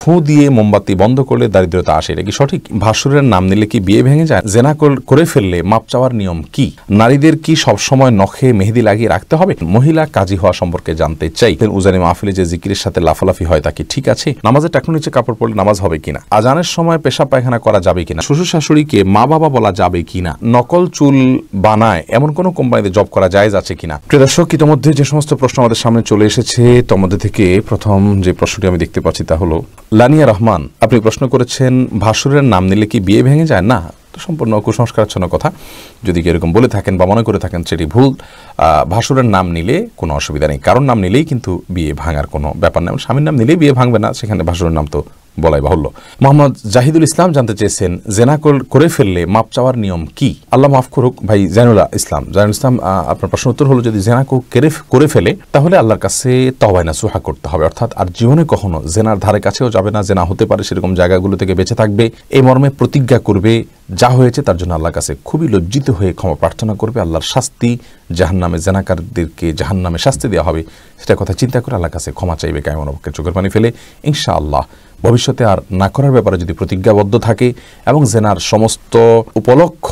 ফু দিয়ে মোমবাতি বন্ধ করলে দারিদ্রতা আসে, এটা কি সঠিক? ভাসুরের নাম নিলে কি বিয়ে ভেঙে যায়? জেনা করে ফেললে মাপ চাওয়ার নিয়ম কি? নারীদের কি সবসময় নখে মেহেদি লাগিয়ে রাখতে হবে? মহিলা কাজী হওয়া সম্পর্কে জানতে চাই। উজানি মাহফিলে যে জিকিরের সাথে লাফালাফি হয় তা কি ঠিক আছে? নামাজে টাকনুর নিচে কাপড় পরলে নামাজ হবে কিনা? আজানের সময় পেশাব পায়খানা করা যাবে কিনা? শ্বশুর শাশুড়িকে মা বাবা বলা যাবে কিনা? নকল চুল বানায় এমন কোন কোম্পানিতে জব করা জায়েজ আছে কিনা? প্রিয় দর্শক, ইতিমধ্যে যে সমস্ত প্রশ্ন আমাদের সামনে চলে এসেছে তার মধ্যে থেকে প্রথম যে প্রশ্নটি আমি দেখতে পাচ্ছি তা হলো লানিয়া রহমান। আপনি প্রশ্ন করেছেন ভাসুরের নাম নিলে কি বিয়ে ভেঙে যায়? না, সম্পূর্ণ কুসংস্কারাচ্ছন্ন কথা। যদি এরকম বলে থাকেন বা মনে করে থাকেন সেটি ভুল। ভাসুরের নাম নিলে কোনো অসুবিধা নেই, কারণ নাম নিলেই কিন্তু বিয়ে ভাঙার কোনো ব্যাপার নেই। স্বামীর নাম নিলেই বিয়ে ভাঙবে না, সেখানে ভাসুরের নাম তো বলাই বাহুল্য। মোহাম্মদ জাহিদুল ইসলাম জানতে চেয়েছেন জেনা করে ফেললে মাপ চাওয়ার নিয়ম কি? আল্লাহ মাফ করুক ভাই জাইনুল ইসলাম। আপনার প্রশ্ন উত্তর হলো, যদি জেনা করে ফেলে তাহলে আল্লাহর কাছে তওবায়ে নাসুহা করতে হবে, অর্থাৎ আর জীবনে কখনো জেনার ধারে কাছেও যাবে না, জেনা হতে পারে সেরকম জায়গাগুলো থেকে বেঁচে থাকবে, এই মর্মে প্রতিজ্ঞা করবে। যা হয়েছে তার জন্য আল্লাহর কাছে খুবই লজ্জিত হয়ে ক্ষমা প্রার্থনা করবে। আল্লাহর শাস্তি জাহান্নামে, জেনাকারদেরকে জাহান্নামে শাস্তি দেওয়া হবে, সেটা কথা চিন্তা করে আল্লাহর কাছে ক্ষমা চাইবে কায়মন অবকে চোখের পানি ফেলে। ইনশাআল্লাহ ভবিষ্যতে আর না করার ব্যাপারে যদি প্রতিজ্ঞাবদ্ধ থাকে এবং জেনার সমস্ত উপলক্ষ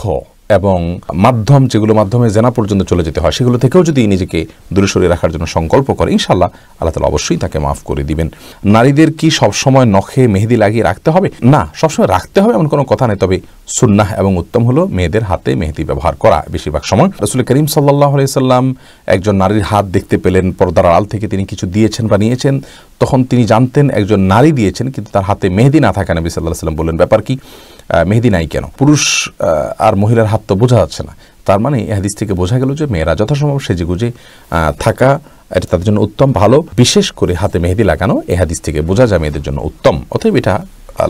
এবং মাধ্যম, যেগুলো মাধ্যমে জেনা পর্যন্ত চলে যেতে হয়, সেগুলো থেকেও যদি নিজেকে দূরে সরিয়ে রাখার জন্য সংকল্প করে, ইনশাআল্লাহ আল্লাহ তাআলা অবশ্যই তাকে মাফ করে দিবেন। নারীদের কি সবসময় নখে মেহেদি লাগিয়ে রাখতে হবে? না, সবসময় রাখতে হবে এমন কোনো কথা নেই, তবে সুন্নাহ এবং উত্তম হলো মেয়েদের হাতে মেহেদি ব্যবহার করা বেশিরভাগ সময়। রাসূল করিম সাল্লাল্লাহু আলাইহি সাল্লাম একজন নারীর হাত দেখতে পেলেন, পর্দার আড়াল থেকে তিনি কিছু দিয়েছেন বা নিয়েছেন, তখন তিনি জানতেন একজন নারী দিয়েছেন, কিন্তু তার হাতে মেহেদি না থাকা নবী সাল্লাল্লাহু আলাইহি সাল্লাম বললেন, ব্যাপার কি, মেহেদি নাই কেন? পুরুষ আর মহিলার হাত তো বোঝা যাচ্ছে না। তার মানে এই হাদিস থেকে বোঝা গেল যে মেয়েরা যথাসম্ভব সেজেগুজে থাকা এটা তাদের জন্য উত্তম, ভালো। বিশেষ করে হাতে মেহেদি লাগানো এই হাদিস থেকে বোঝা যায় মেয়েদের জন্য উত্তম, অতএব এটা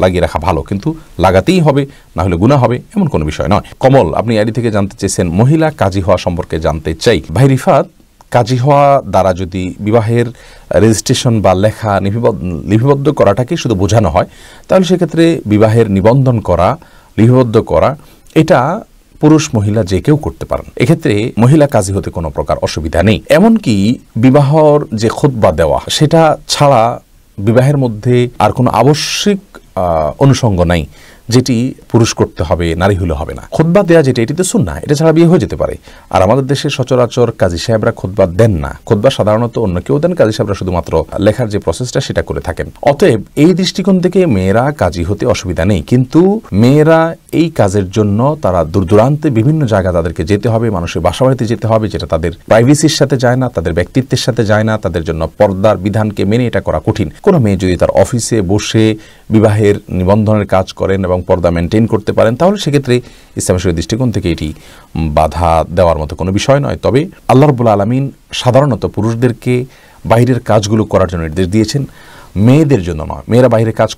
লাগিয়ে রাখা ভালো, কিন্তু লাগাতেই হবে, না হলে গুনাহ হবে এমন কোনো বিষয় নয়। কমল, আপনি এরি থেকে জানতে চেয়েছেন মহিলা কাজী হওয়া সম্পর্কে জানতে চাই। ভাই রিফাত, কাজী হওয়া দ্বারা যদি বিবাহের রেজিস্ট্রেশন বা লেখা লিপিবদ্ধ করাটাকে শুধু বোঝানো হয়, তাহলে সেক্ষেত্রে বিবাহের নিবন্ধন করা, লিপিবদ্ধ করা, এটা পুরুষ মহিলা যে কেউ করতে পারেন। এক্ষেত্রে মহিলা কাজী হতে কোনো প্রকার অসুবিধা নেই। এমনকি বিবাহর যে খুতবা দেওয়া, সেটা ছাড়া বিবাহের মধ্যে আর কোনো আবশ্যিক অনুষঙ্গ নাই যেটি পুরুষ করতে হবে, নারী হলে হবে না। খুতবা দেয়া যেটা, এটি তো সুন্নাহ, এটা ছাড়া বিয়ে হয়ে যেতে পারে। আর আমাদের দেশে সচরাচর কাজী সাহেবরা খুতবা দেন না। খুতবা সাধারণত অন্য কেউ দেন, কাজী সাহেবরা শুধুমাত্র লেখার যে প্রসেসটা সেটা করে থাকেন। অতএব এই দৃষ্টিকোণ থেকে মেয়েরা কাজী হতে অসুবিধা নেই, কিন্তু মেয়েরা এই কাজের জন্য তারা দূর দূরান্তে বিভিন্ন জায়গা তাদেরকে যেতে হবে, মানুষের বাসা বাড়িতে যেতে হবে, যেটা তাদের প্রাইভেসির সাথে যায় না, তাদের ব্যক্তিত্বের সাথে যায় না, তাদের জন্য পর্দার বিধানকে মেনে এটা করা কঠিন। কোনো মেয়ে যদি তার অফিসে বসে বিবাহের নিবন্ধনের কাজ করেন এবং পর্দা মেনটেন করতে পারেন, তাহলে সেক্ষেত্রে ইসলামের দৃষ্টিকোণ থেকে এটি বাধা দেওয়ার মতো কোনো বিষয় নয়। তবে আল্লাহ রাব্বুল আলামিন সাধারণত পুরুষদেরকে বাইরের কাজগুলো করার জন্য নির্দেশ দিয়েছেন, মেয়েদের জন্য নয়। মেয়েরা বাইরে কাজ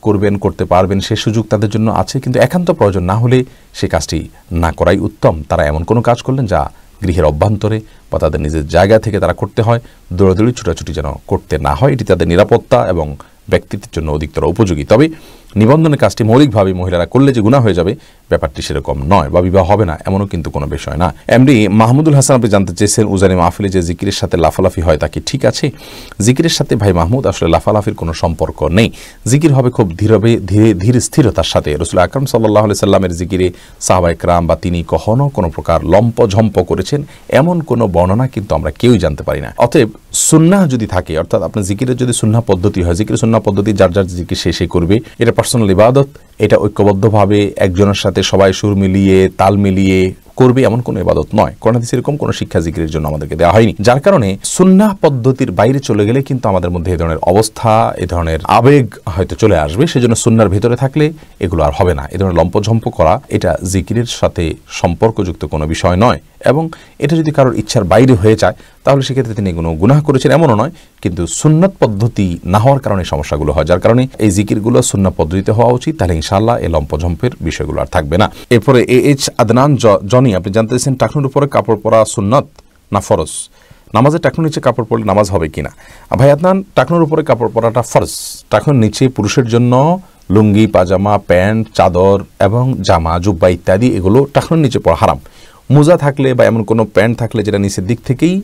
করতে পারবেন, সে সুযোগ তাদের জন্য আছে, কিন্তু একান্ত প্রয়োজন না হলে সে কাজটি না করাই উত্তম। তারা এমন কোনো কাজ করলেন যা গৃহের অভ্যন্তরে বা তাদের নিজের জায়গা থেকে তারা করতে হয়, দৌড়াদৌড়ি ছুটাছুটি যেন করতে না হয়, এটি তাদের নিরাপত্তা এবং ব্যক্তিত্বের জন্য অধিকতর উপযোগী। তবে নিবন্ধনের কাজটি মৌলিকভাবে মহিলারা করলে যে গুনাহ হয়ে যাবে, ব্যাপারটি সেরকম নয়, বা বিবাহ হবে না এমনও কিন্তু কোনো বিষয় না। এমডি মাহমুদুল হাসান আপনি জানতে চেয়েছেন উজানি মাহফিলে যে জিকিরের সাথে লাফালাফি হয় তা কি ঠিক আছে? জিকিরের সাথে ভাই মাহমুদ আসলে লাফালাফির কোনো সম্পর্ক নেই। জিকির হবে খুব ধীরে স্থিরতার সাথে। রাসূল আকরাম সাল্লাল্লাহু আলাইহি সাল্লামের জিকিরে সাহাবায়ে কেরাম বা তিনি কখনো কোনো প্রকার লম্পঝম্প করেছেন এমন কোনো বর্ণনা কিন্তু আমরা কেউই জানতে পারি না। অতএব সুন্নাহ যদি থাকে, অর্থাৎ আপনার জিকিরের যদি সুন্নাহ পদ্ধতি হয়, জিকির সুন্নাহ পদ্ধতি যার যার জিকির শেষে করবে, এটা পার্সোনাল ইবাদত, এটা ঐক্যবদ্ধভাবে একজনের সাথে সবাই সুর মিলিয়ে তাল মিলিয়ে করবে এমন কোনো ইবাদত নয়। কোরআন হাদিসে এরকম কোনো শিক্ষা জিকিরের জন্য আমাদেরকে দেওয়া হয়নি, যার কারণে সুন্নাহ পদ্ধতির বাইরে চলে গেলে কিন্তু আমাদের মধ্যে এই ধরনের অবস্থা, এই ধরনের আবেগ হয়তো চলে আসবে। সেজন্য সুন্নাহর ভিতরে থাকলে এগুলো আর হবে না। এই ধরনের লম্পঝম্প করা এটা জিকিরের সাথে সম্পর্কযুক্ত কোনো বিষয় নয়, এবং এটা যদি কারোর ইচ্ছার বাইরে হয়ে যায় তাহলে সেক্ষেত্রে তিনি কোনো গুনাহ করেছেন এমনও নয়, কিন্তু সুন্নাত পদ্ধতি না হওয়ার কারণে সমস্যাগুলো হয়, যার কারণে এই জিকিরগুলো সুন্নাহ পদ্ধতিতে হওয়া উচিত। তাহলে ইনশাআল্লাহ এই লম্পঝম্পের বিষয়গুলো আর থাকবে না। এরপরে AH আদনান জনি আপনি জানতে চাইছেন টাকনুর উপরে কাপড় পরা সুন্নাত না ফরজ? নামাজে টাকনুর নিচে কাপড় পরলে নামাজ হবে কিনা? ভাই আদনান, টাকনুর উপরে কাপড় পরাটা ফরজ। টাকনুর নিচে পুরুষের জন্য লুঙ্গি, পাজামা, প্যান্ট, চাদর এবং জামা, জুব্বা ইত্যাদি এগুলো টাকনুর নিচে পরা হারাম। মোজা থাকলে বা এমন কোনো প্যান্ট থাকলে যেটা নিচের দিক থেকেই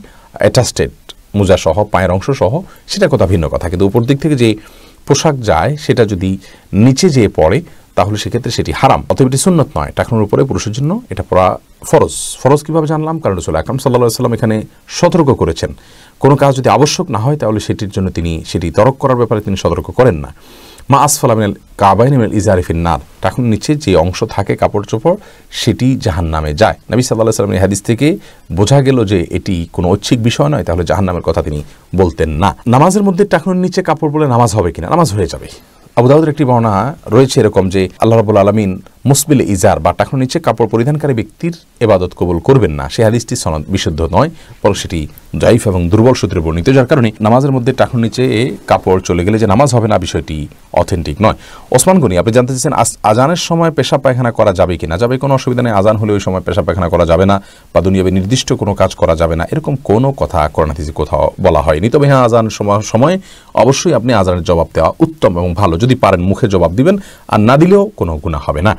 অ্যাটাস্টেড, মোজা সহ পায়ের অংশ সহ, সেটা কথা ভিন্ন কথা, কিন্তু উপর দিক থেকে যে পোশাক যায় সেটা যদি নিচে যেয়ে পড়ে তাহলে সেক্ষেত্রে সেটি হারাম, অতএব এটি সুন্নত নয়। টাকনুর উপরে পুরুষের জন্য এটা পরা ফরজ। ফরজ কিভাবে জানলাম? কারণ রাসূল আকরাম সাল্লাল্লাহু আলাইহি ওয়াসাল্লাম এখানে সতর্ক করেছেন। কোনো কাজ যদি আবশ্যক না হয় তাহলে সেটির জন্য তিনি সেটি তরক করার ব্যাপারে তিনি সতর্ক করেন না। মা আসফালা মিনাল কাবাইনি মিনাল ইজারি ফিন নার, টাকনুর নিচে যে অংশ থাকে কাপড় চোপড় সেটি জাহান্নামে যায়। নবী সাল্লাল্লাহু আলাইহি ওয়াসাল্লামের হাদিস থেকে বোঝা গেল যে এটি কোনো ঐচ্ছিক বিষয় নয়, তাহলে জাহান্নামের কথা তিনি বলতেন না। নামাজের মধ্যে টাকনুর নিচে কাপড় পরলে নামাজ হবে কিনা? নামাজ হয়ে যাবে। আবু দাউদের একটি বর্ণনা রয়েছে এরকম যে আল্লাহ রাব্বুল আলামিন মুসবিল ইজার বা টাকনুর নিচে কাপড় পরিধানকারী ব্যক্তির ইবাদত কবুল করবেন না। সেই হাদিসটি সনদ বিশুদ্ধ নয়, বরং সেটি যায়িফ এবং দুর্বল সূত্রে বর্ণিত, যার কারণে নামাজের মধ্যে টাকনুর নিচে কাপড় চলে গেলে যে নামাজ হবে না বিষয়টি অথেন্টিক নয়। ওসমান গনি, আপনি জানতে চাইছেন আজানের সময় পেশাব পায়খানা করা যাবে কিনা? যাবে, কোনো অসুবিধা নেই। আজান হলে ওই সময় পেশাব পায়খানা করা যাবে না বা দুনিয়াবে নির্দিষ্ট কোনো কাজ করা যাবে না, এরকম কোনো কথা কোরআন হাদিসে কোথাও বলা হয়নি। তবে হ্যাঁ, আজান সময় অবশ্যই আপনি আজানের জবাব দেওয়া উত্তম এবং ভালো। যদি পারেন মুখে জবাব দিবেন, আর না দিলেও কোনো গুনাহ হবে না।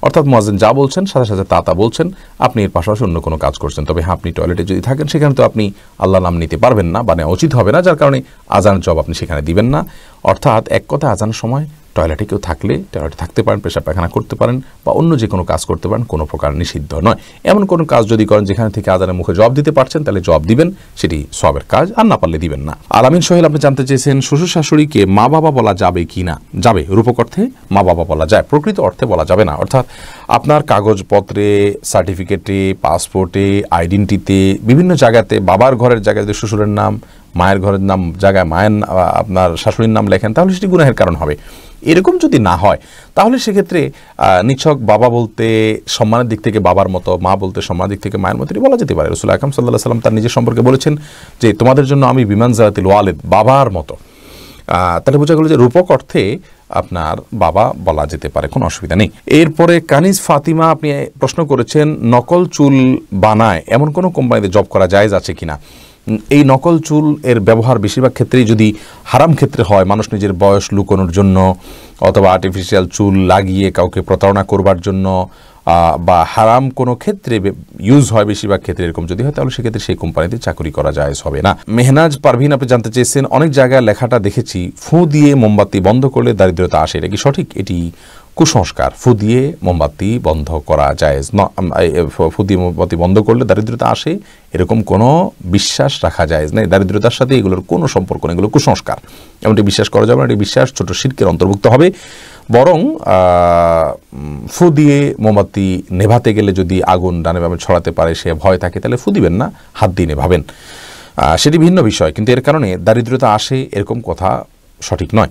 অর্থাৎ মুয়াজ্জিন যা বলছেন সাথে সাথে তা বলছেন, আপনি এর পাশাপাশি অন্য কোনো কাজ করছেন। তবে হ্যাঁ, আপনি টয়লেটে যদি থাকেন সেখানে তো আপনি আল্লাহর নাম নিতে পারবেন না বা নেওয়া উচিত হবে না, যার কারণে আজানের জবাব আপনি সেখানে দিবেন না। অর্থাৎ এক কথা, আজানের সময় টয়লেটে কেউ থাকলে টয়লেটে থাকতে পারেন, পেশাব পায়খানা করতে পারেন বা অন্য যে কোনো কাজ করতে পারেন, কোনো প্রকার নিষিদ্ধ নয়। এমন কোনো কাজ যদি করেন যেখানে থেকে আজানের মুখে জবাব দিতে পারছেন তাহলে জবাব দিবেন, সেটি সওয়াবের কাজ, আর না পারলে দিবেন না। আলামিন সোহেল, আপনি জানতে চেয়েছেন শ্বশুর শাশুড়িকে মা বাবা বলা যাবে কি না? যাবে, রূপক অর্থে মা বাবা বলা যায়, প্রকৃত অর্থে বলা যাবে না। অর্থাৎ আপনার কাগজপত্রে, সার্টিফিকেটে, পাসপোর্টে, আইডেন্টিতে, বিভিন্ন জায়গাতে বাবার ঘরের জায়গায় যদি শ্বশুরের নাম, মায়ের ঘরের নাম জায়গায় মায়ের আপনার শাশুড়ির নাম লেখেন তাহলে সেটি গুনাহের কারণ হবে। এরকম যদি না হয় তাহলে সেক্ষেত্রে নিছক বাবা বলতে সম্মানের দিক থেকে বাবার মতো, মা বলতে সম্মানের দিক থেকে মায়ের মতো বলা যেতে পারে। রাসূল আকরাম সাল্লাল্লাহু আলাইহি ওয়াসাল্লাম তার নিজের সম্পর্কে বলেছেন যে তোমাদের জন্য আমি বিমানজাতিল ওয়ালিদ, বাবার মতো। তাহলে বোঝা গেল যে রূপক অর্থে আপনার বাবা বলা যেতে পারে, কোনো অসুবিধা নেই। এরপরে কানিজ ফাতিমা, আপনি প্রশ্ন করেছেন নকল চুল বানায় এমন কোনো কোম্পানিতে জব করা জায়েজ আছে কিনা? এই নকল চুল এর ব্যবহার বেশিরভাগ ক্ষেত্রেই যদি হারাম ক্ষেত্রে হয়, মানুষ নিজের বয়স লুকোনোর জন্য অথবা আর্টিফিশিয়াল চুল লাগিয়ে কাউকে প্রতারণা করবার জন্য বা হারাম কোনো ক্ষেত্রে ইউজ হয়, বেশিরভাগ ক্ষেত্রে এরকম যদি হয় তাহলে সেক্ষেত্রে সেই কোম্পানিতে চাকরি করা জায়েজ হবে না। মেহনাজ পারভিন, আপনি জানতে চেয়েছেন অনেক জায়গায় লেখাটা দেখেছি ফু দিয়ে মোমবাতি বন্ধ করলে দারিদ্রতা আসে, এটা কি সঠিক? এটি কুসংস্কার। ফু দিয়ে মোমবাতি বন্ধ করা জায়েজ না। ফু দিয়ে মোমবাতি বন্ধ করলে দারিদ্রতা আসে এরকম কোনো বিশ্বাস রাখা জায়েজ নেই। দারিদ্রতার সাথে এগুলোর কোনো সম্পর্ক নেই, এগুলো কুসংস্কার, এমনটি বিশ্বাস করা যাবে না। এটি বিশ্বাস ছোট শিরকের অন্তর্ভুক্ত হবে। বরং ফু দিয়ে মোমবাতি নেভাতে গেলে যদি আগুন ডানে বামে ছড়াতে পারে সে ভয় থাকে তাহলে ফু দিবেন না, হাত দিয়ে নেভাবেন, সেটি ভিন্ন বিষয়। কিন্তু এর কারণে দারিদ্রতা আসে এরকম কথা সঠিক নয়।